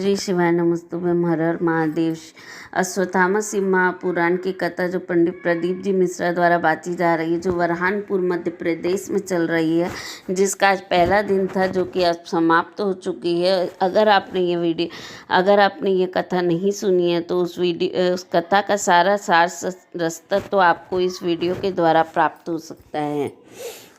श्री शिवाय नमस्तुभ्यम हर हर महादेव। अश्वत्थामा शिव महापुराण की कथा जो पंडित प्रदीप जी मिश्रा द्वारा बांटी जा रही है, जो वरहानपुर मध्य प्रदेश में चल रही है, जिसका आज पहला दिन था, जो कि अब समाप्त हो चुकी है। अगर आपने ये कथा नहीं सुनी है तो उस कथा का सारा रस्ता तो आपको इस वीडियो के द्वारा प्राप्त हो सकता है।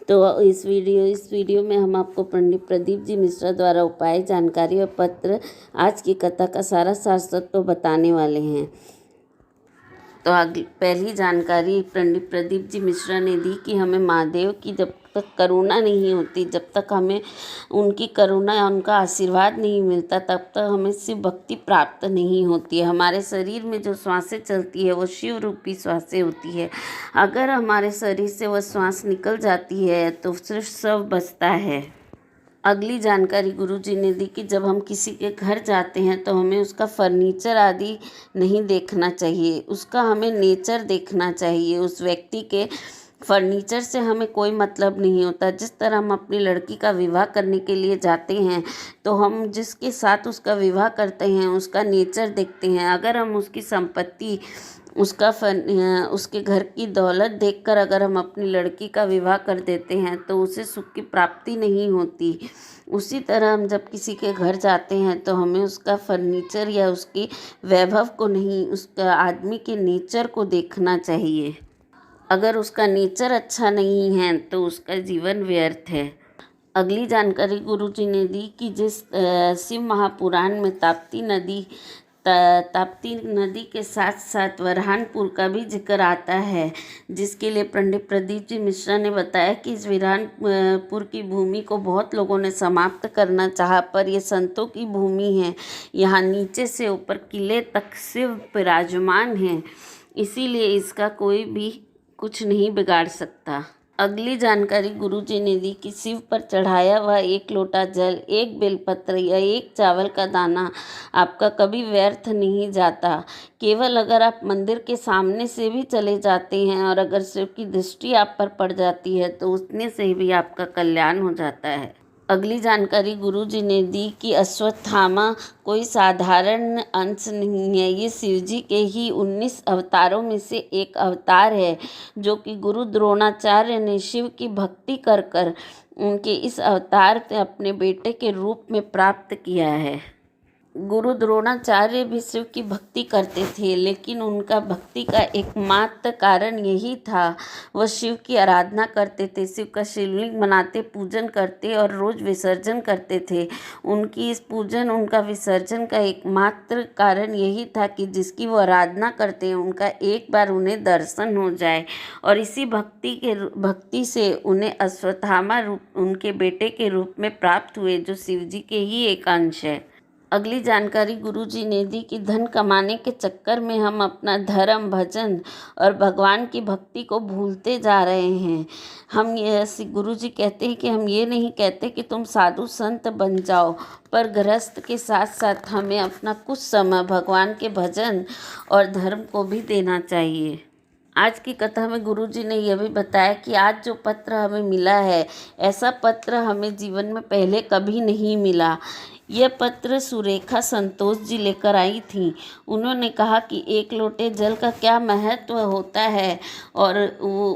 तो इस वीडियो में हम आपको पंडित प्रदीप जी मिश्रा द्वारा उपाय, जानकारी और पत्र आज की कथा का सारा सारस्वत बताने वाले हैं। तो पहली जानकारी पंडित प्रदीप जी मिश्रा ने दी कि हमें महादेव की जब तक करुणा नहीं होती, जब तक हमें उनकी करुणा या उनका आशीर्वाद नहीं मिलता, तब तक हमें शिव भक्ति प्राप्त नहीं होती है। हमारे शरीर में जो श्वासें चलती है वो शिव रूपी श्वासें होती है। अगर हमारे शरीर से वह श्वास निकल जाती है तो सिर्फ शव बचता है। अगली जानकारी गुरुजी ने दी कि जब हम किसी के घर जाते हैं तो हमें उसका फर्नीचर आदि नहीं देखना चाहिए, उसका हमें नेचर देखना चाहिए। उस व्यक्ति के फर्नीचर से हमें कोई मतलब नहीं होता। जिस तरह हम अपनी लड़की का विवाह करने के लिए जाते हैं तो हम जिसके साथ उसका विवाह करते हैं उसका नेचर देखते हैं। अगर हम उसकी संपत्ति, उसके घर की दौलत देखकर अगर हम अपनी लड़की का विवाह कर देते हैं तो उसे सुख की प्राप्ति नहीं होती। उसी तरह हम जब किसी के घर जाते हैं तो हमें उसका फर्नीचर या उसकी वैभव को नहीं, उसका आदमी के नेचर को देखना चाहिए। अगर उसका नेचर अच्छा नहीं है तो उसका जीवन व्यर्थ है। अगली जानकारी गुरुजी ने दी कि जिस शिव महापुराण में ताप्ती नदी के साथ साथ वरहानपुर का भी जिक्र आता है, जिसके लिए पंडित प्रदीप जी मिश्रा ने बताया कि इस वरहानपुर की भूमि को बहुत लोगों ने समाप्त करना चाहा, पर यह संतों की भूमि है। यहाँ नीचे से ऊपर किले तक शिव विराजमान है, इसीलिए इसका कोई भी कुछ नहीं बिगाड़ सकता। अगली जानकारी गुरुजी ने दी कि शिव पर चढ़ाया हुआ एक लोटा जल, एक बेलपत्र या एक चावल का दाना आपका कभी व्यर्थ नहीं जाता। केवल अगर आप मंदिर के सामने से भी चले जाते हैं और अगर शिव की दृष्टि आप पर पड़ जाती है तो उतने से भी आपका कल्याण हो जाता है। अगली जानकारी गुरुजी ने दी कि अश्वत्थामा कोई साधारण अंश नहीं है, ये शिवजी के ही 19 अवतारों में से एक अवतार है, जो कि गुरु द्रोणाचार्य ने शिव की भक्ति कर उनके इस अवतार से अपने बेटे के रूप में प्राप्त किया है। गुरु द्रोणाचार्य भी शिव की भक्ति करते थे, लेकिन उनका भक्ति का एकमात्र कारण यही था, वह शिव की आराधना करते थे, शिव का शिवलिंग बनाते, पूजन करते और रोज़ विसर्जन करते थे। उनकी इस पूजन, उनका विसर्जन का एकमात्र कारण यही था कि जिसकी वो आराधना करते हैं उनका एक बार उन्हें दर्शन हो जाए, और इसी भक्ति से उन्हें अश्वत्थामा रूप उनके बेटे के रूप में प्राप्त हुए, जो शिव जी के ही एक अंश है। अगली जानकारी गुरुजी ने दी कि धन कमाने के चक्कर में हम अपना धर्म, भजन और भगवान की भक्ति को भूलते जा रहे हैं। गुरुजी कहते हैं कि हम ये नहीं कहते कि तुम साधु संत बन जाओ, पर गृहस्थ के साथ साथ हमें अपना कुछ समय भगवान के भजन और धर्म को भी देना चाहिए। आज की कथा में गुरुजी ने यह भी बताया कि आज जो पत्र हमें मिला है, ऐसा पत्र हमें जीवन में पहले कभी नहीं मिला। यह पत्र सुरेखा संतोष जी लेकर आई थी। उन्होंने कहा कि एक लोटे जल का क्या महत्व होता है, और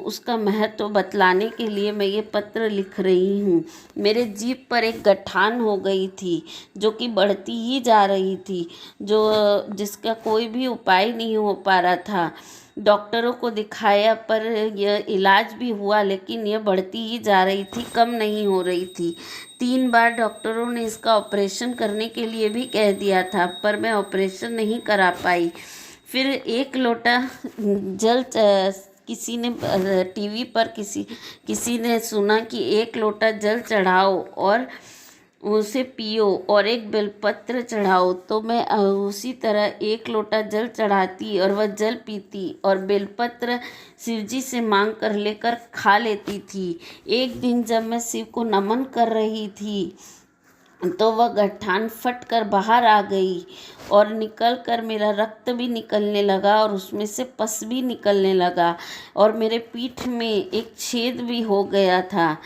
उसका महत्व बतलाने के लिए मैं ये पत्र लिख रही हूँ। मेरे जीभ पर एक गठान हो गई थी, जो कि बढ़ती ही जा रही थी, जिसका कोई भी उपाय नहीं हो पा रहा था। डॉक्टरों को दिखाया पर यह इलाज भी हुआ, लेकिन यह बढ़ती ही जा रही थी, कम नहीं हो रही थी। 3 बार डॉक्टरों ने इसका ऑपरेशन करने के लिए भी कह दिया था, पर मैं ऑपरेशन नहीं करा पाई। फिर एक लोटा जल किसी ने टीवी पर किसी ने सुना कि एक लोटा जल चढ़ाओ और उसे पियो और एक बेलपत्र चढ़ाओ, तो मैं उसी तरह एक लोटा जल चढ़ाती और वह जल पीती और बेलपत्र शिवजी से मांग कर लेकर खा लेती थी। एक दिन जब मैं शिव को नमन कर रही थी तो वह गठान फट कर बाहर आ गई और निकल कर मेरा रक्त भी निकलने लगा और उसमें से पस भी निकलने लगा और मेरे पीठ में एक छेद भी हो गया था।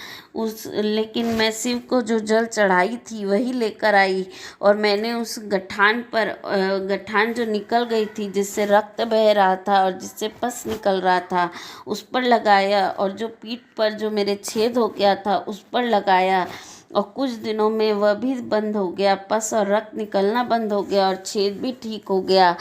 लेकिन मैं शिव को जो जल चढ़ाई थी वही लेकर आई और मैंने उस गठान जो निकल गई थी, जिससे रक्त बह रहा था और जिससे पस निकल रहा था, उस पर लगाया और जो पीठ पर जो मेरे छेद हो गया था उस पर लगाया और कुछ दिनों में वह भी बंद हो गया, पस और रक्त निकलना बंद हो गया और छेद भी ठीक हो गया।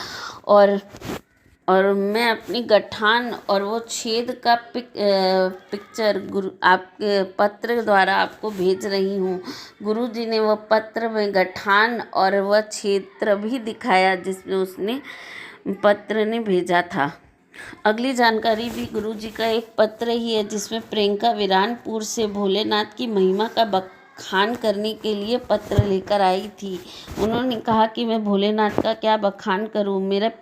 और मैं अपनी गठान और वो छेद का पिक्चर आपके पत्र द्वारा आपको भेज रही हूँ। गुरुजी ने वह पत्र में गठान और वह क्षेत्र भी दिखाया जिसमें उसने पत्र ने भेजा था। अगली जानकारी भी गुरुजी का एक पत्र ही है जिसमें प्रियंका विरानपुर से भोलेनाथ की महिमा का बखान करने के लिए पत्र लेकर आई थी। उन्होंने कहा कि मैं भोलेनाथ का क्या बखान करूं, मेरे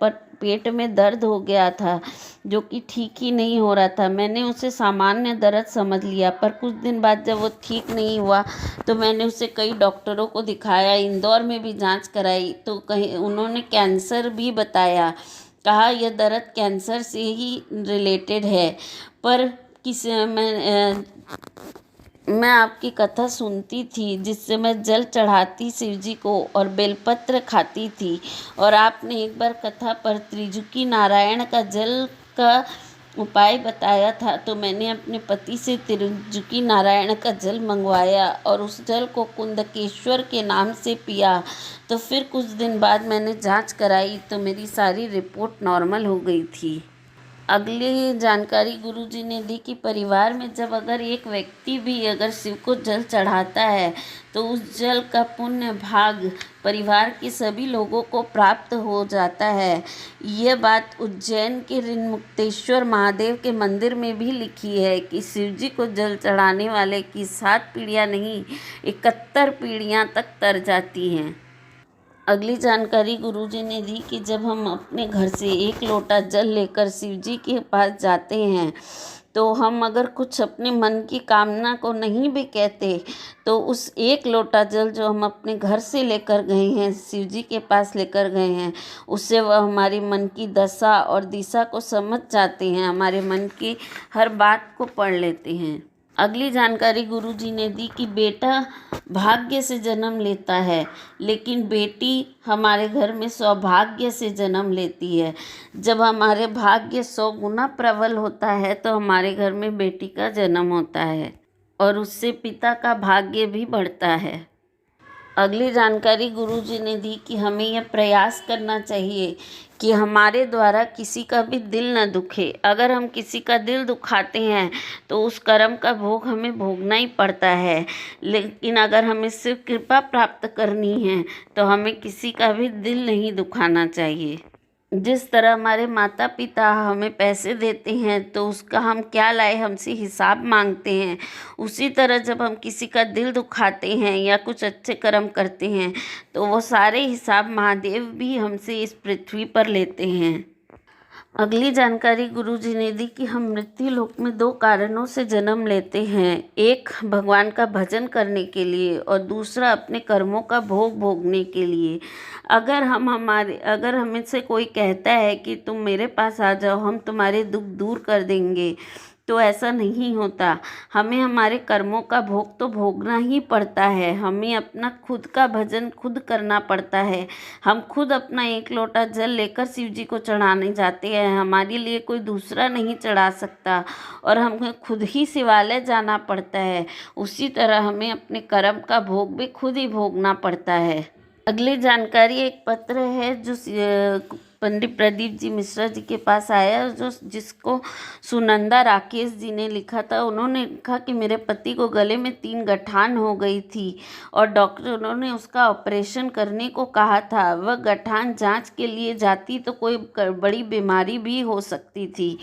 पेट में दर्द हो गया था जो कि ठीक ही नहीं हो रहा था। मैंने उसे सामान्य दर्द समझ लिया, पर कुछ दिन बाद जब वो ठीक नहीं हुआ तो मैंने उसे कई डॉक्टरों को दिखाया, इंदौर में भी जांच कराई तो कहीं उन्होंने कैंसर भी बताया। कहा यह दर्द कैंसर से ही रिलेटेड है। पर मैं आपकी कथा सुनती थी जिससे मैं जल चढ़ाती शिव जी को और बेलपत्र खाती थी, और आपने एक बार कथा पर त्रिजुकी नारायण का जल का उपाय बताया था, तो मैंने अपने पति से त्रिजुकी नारायण का जल मंगवाया और उस जल को कुंदकेश्वर के नाम से पिया। तो फिर कुछ दिन बाद मैंने जांच कराई तो मेरी सारी रिपोर्ट नॉर्मल हो गई थी। अगली जानकारी गुरुजी ने दी कि परिवार में जब अगर एक व्यक्ति भी अगर शिव को जल चढ़ाता है तो उस जल का पुण्य भाग परिवार के सभी लोगों को प्राप्त हो जाता है। यह बात उज्जैन के ऋणमुक्तेश्वर महादेव के मंदिर में भी लिखी है कि शिव जी को जल चढ़ाने वाले की 7 पीढ़ियां नहीं 71 पीढ़ियां तक तर जाती हैं। अगली जानकारी गुरुजी ने दी कि जब हम अपने घर से एक लोटा जल लेकर शिव जी के पास जाते हैं तो हम अगर कुछ अपने मन की कामना को नहीं भी कहते तो उस एक लोटा जल जो हम अपने घर से लेकर गए हैं, शिव जी के पास लेकर गए हैं, उससे वह हमारी मन की दशा और दिशा को समझ जाते हैं, हमारे मन की हर बात को पढ़ लेते हैं। अगली जानकारी गुरुजी ने दी कि बेटा भाग्य से जन्म लेता है लेकिन बेटी हमारे घर में सौभाग्य से जन्म लेती है। जब हमारे भाग्य 100 गुना प्रबल होता है तो हमारे घर में बेटी का जन्म होता है और उससे पिता का भाग्य भी बढ़ता है। अगली जानकारी गुरुजी ने दी कि हमें यह प्रयास करना चाहिए कि हमारे द्वारा किसी का भी दिल न दुखे। अगर हम किसी का दिल दुखाते हैं तो उस कर्म का भोग हमें भोगना ही पड़ता है, लेकिन अगर हमें सिर्फ कृपा प्राप्त करनी है तो हमें किसी का भी दिल नहीं दुखाना चाहिए। जिस तरह हमारे माता पिता हमें पैसे देते हैं तो उसका हम क्या लाए हमसे हिसाब मांगते हैं, उसी तरह जब हम किसी का दिल दुखाते हैं या कुछ अच्छे कर्म करते हैं तो वो सारे हिसाब महादेव भी हमसे इस पृथ्वी पर लेते हैं। अगली जानकारी गुरुजी ने दी कि हम मृत्यु लोक में 2 कारणों से जन्म लेते हैं, एक भगवान का भजन करने के लिए और दूसरा अपने कर्मों का भोग भोगने के लिए। अगर हमें से कोई कहता है कि तुम मेरे पास आ जाओ, हम तुम्हारे दुख दूर कर देंगे, तो ऐसा नहीं होता। हमें हमारे कर्मों का भोग तो भोगना ही पड़ता है। हमें अपना खुद का भजन खुद करना पड़ता है। हम खुद अपना एक लोटा जल लेकर शिव जी को चढ़ाने जाते हैं, हमारे लिए कोई दूसरा नहीं चढ़ा सकता और हमें खुद ही शिवालय जाना पड़ता है। उसी तरह हमें अपने कर्म का भोग भी खुद ही भोगना पड़ता है। अगली जानकारी एक पत्र है जो पंडित प्रदीप जी मिश्रा जी के पास आया, जिसको सुनंदा राकेश जी ने लिखा था। उन्होंने लिखा कि मेरे पति को गले में 3 गठान हो गई थी और डॉक्टर उन्होंने उसका ऑपरेशन करने को कहा था। वह गठान जांच के लिए जाती तो कोई बड़ी बीमारी भी हो सकती थी।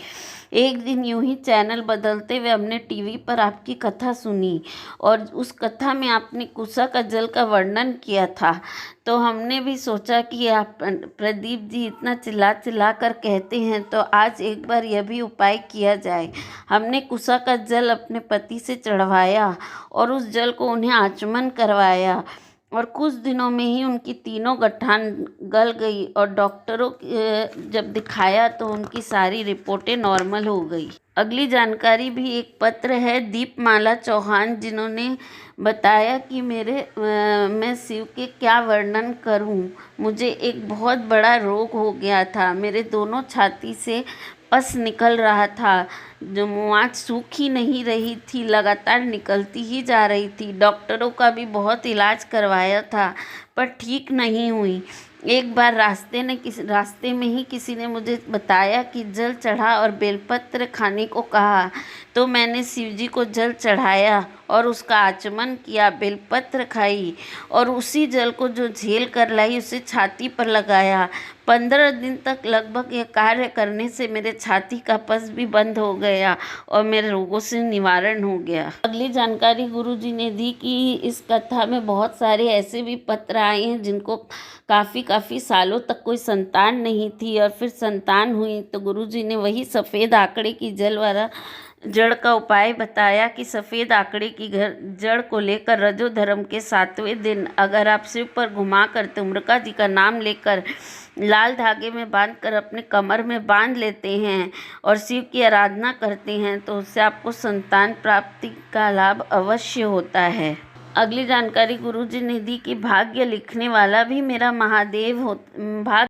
एक दिन यूं ही चैनल बदलते हुए हमने टीवी पर आपकी कथा सुनी और उस कथा में आपने कुसा का जल का वर्णन किया था, तो हमने भी सोचा कि आप प्रदीप जी इतना चिल्ला चिल्ला कर कहते हैं तो आज एक बार यह भी उपाय किया जाए। हमने कुसा का जल अपने पति से चढ़वाया और उस जल को उन्हें आचमन करवाया और कुछ दिनों में ही उनकी तीनों गठान गल गई और डॉक्टरों जब दिखाया तो उनकी सारी रिपोर्टें नॉर्मल हो गई। अगली जानकारी भी एक पत्र है दीपमाला चौहान, जिन्होंने बताया कि मैं शिव के क्या वर्णन करूं। मुझे एक बहुत बड़ा रोग हो गया था। मेरे दोनों छाती से पस निकल रहा था, जो मुआज सूख ही नहीं रही थी, लगातार निकलती ही जा रही थी। डॉक्टरों का भी बहुत इलाज करवाया था पर ठीक नहीं हुई। एक बार रास्ते में ही किसी ने मुझे बताया कि जल चढ़ा और बेलपत्र खाने को कहा, तो मैंने शिव जी को जल चढ़ाया और उसका आचमन किया, बेलपत्र खाई और उसी जल को जो झेल कर लाई उसे छाती पर लगाया। 15 दिन तक लगभग यह कार्य करने से मेरे छाती का पस भी बंद हो गया और मेरे रोगों से निवारण हो गया। अगली जानकारी गुरुजी ने दी कि इस कथा में बहुत सारे ऐसे भी पत्र आए हैं जिनको काफ़ी सालों तक कोई संतान नहीं थी और फिर संतान हुई, तो गुरुजी ने वही सफ़ेद आंकड़े की जड़ का उपाय बताया कि सफ़ेद आंकड़े की जड़ को लेकर रजो धर्म के 7वें दिन अगर आप शिव पर घुमा कर तुम्रका जी का नाम लेकर लाल धागे में बांधकर अपने कमर में बांध लेते हैं और शिव की आराधना करते हैं तो उससे आपको संतान प्राप्ति का लाभ अवश्य होता है। अगली जानकारी गुरुजी ने दी कि भाग्य लिखने वाला भी मेरा महादेव भाग्य